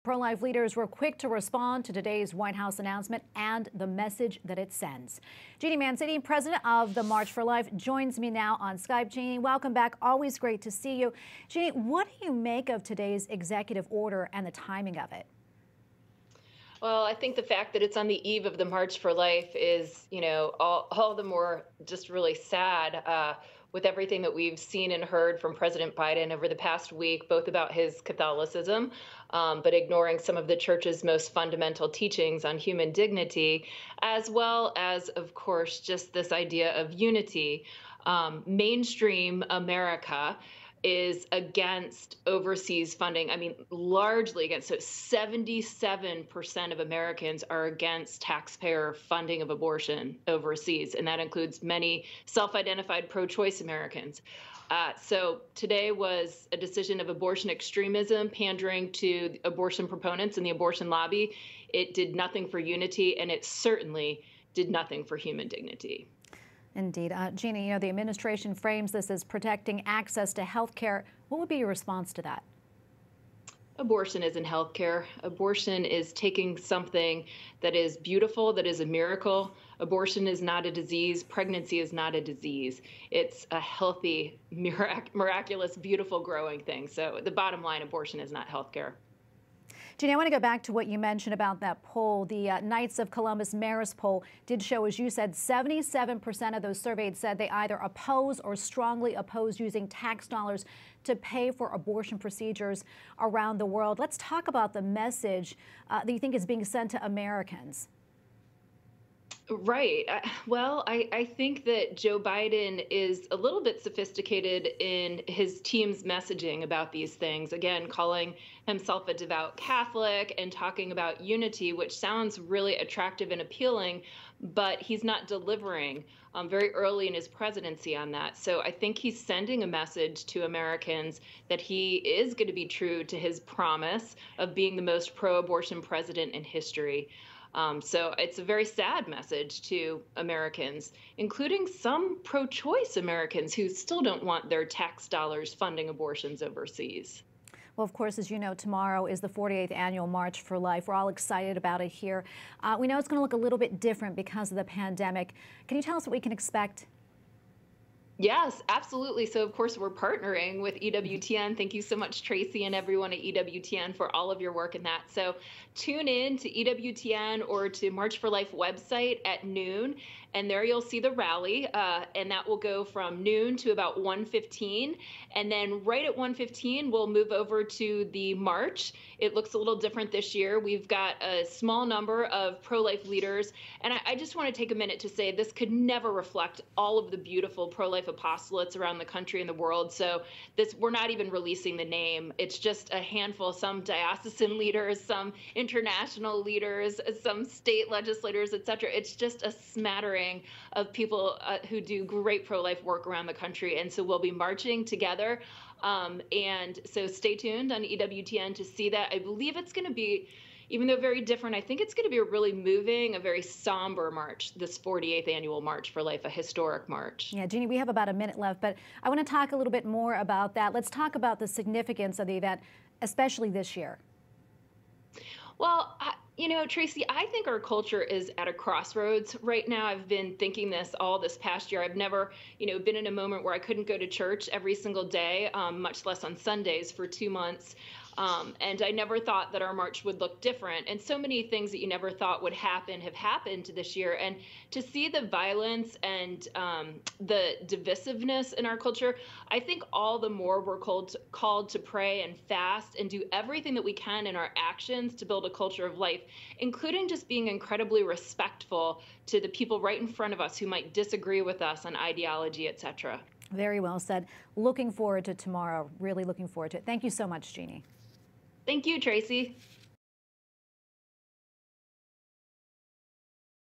Pro-life leaders were quick to respond to today's White House announcement and the message that it sends. Jeanne Mancini, president of the March for Life, joins me now on Skype. Jeanne, welcome back. Always great to see you. Jeanne, what do you make of today's executive order and the timing of it? Well, I think the fact that it's on the eve of the March for Life is, all the more just really sad with everything that we've seen and heard from President Biden over the past week, both about his Catholicism, but ignoring some of the church's most fundamental teachings on human dignity, as well as, of course, just this idea of unity. Mainstream America is against overseas funding. I mean, largely against. So 77% of Americans are against taxpayer funding of abortion overseas, and that includes many self-identified pro-choice Americans. So today was a decision of abortion extremism, pandering to abortion proponents and the abortion lobby. It did nothing for unity, and it certainly did nothing for human dignity. Indeed. Jeanne, the administration frames this as protecting access to health care. What would be your response to that? Abortion isn't health care. Abortion is taking something that is beautiful, that is a miracle. Abortion is not a disease. Pregnancy is not a disease. It's a healthy, miraculous, beautiful, growing thing. So the bottom line, abortion is not health care. Jeanne, I want to go back to what you mentioned about that poll. The Knights of Columbus-Marist poll did show, as you said, 77% of those surveyed said they either oppose or strongly oppose using tax dollars to pay for abortion procedures around the world. Let's talk about the message that you think is being sent to Americans. Right. Well, I think that Joe Biden is a little bit sophisticated in his team's messaging about these things. Again, calling himself a devout Catholic and talking about unity, which sounds really attractive and appealing, but he's not delivering very early in his presidency on that. So I think he's sending a message to Americans that he is going to be true to his promise of being the most pro-abortion president in history. So it's a very sad message to Americans, including some pro-choice Americans who still don't want their tax dollars funding abortions overseas. Well, of course, as you know, tomorrow is the 48th annual March for Life. We're all excited about it here. We know it's going to look a little bit different because of the pandemic. Can you tell us what we can expect? Yes, absolutely. So, of course, we're partnering with EWTN. Thank you so much, Tracy, and everyone at EWTN for all of your work in that. So tune in to EWTN or to March for Life website at noon, and there you'll see the rally, and that will go from noon to about 1:15. And then right at 1:15, we'll move over to the march. It looks a little different this year. We've got a small number of pro-life leaders, and I just want to take a minute to say this could never reflect all of the beautiful pro-life apostolates around the country and the world. So we're not even releasing the name. It's just a handful, some diocesan leaders, some international leaders, some state legislators, et cetera. It's just a smattering of people who do great pro-life work around the country. And so we'll be marching together. And so stay tuned on EWTN to see that. I believe it's going to be, even though very different, I think it's going to be a really moving, a very somber march, this 48th annual March for Life, a historic march. Yeah, Jeanne, we have about a minute left, but I want to talk a little bit more about that. Let's talk about the significance of the event, especially this year. Well, Tracy, I think our culture is at a crossroads right now. I've been thinking this all this past year. I've never, been in a moment where I couldn't go to church every single day, much less on Sundays for 2 months. And I never thought that our march would look different. And so many things that you never thought would happen have happened this year. And to see the violence and the divisiveness in our culture, I think all the more we're called to pray and fast and do everything that we can in our actions to build a culture of life, including just being incredibly respectful to the people right in front of us who might disagree with us on ideology, et cetera. Very well said. Looking forward to tomorrow. Really looking forward to it. Thank you so much, Jeanne. Thank you, Tracy.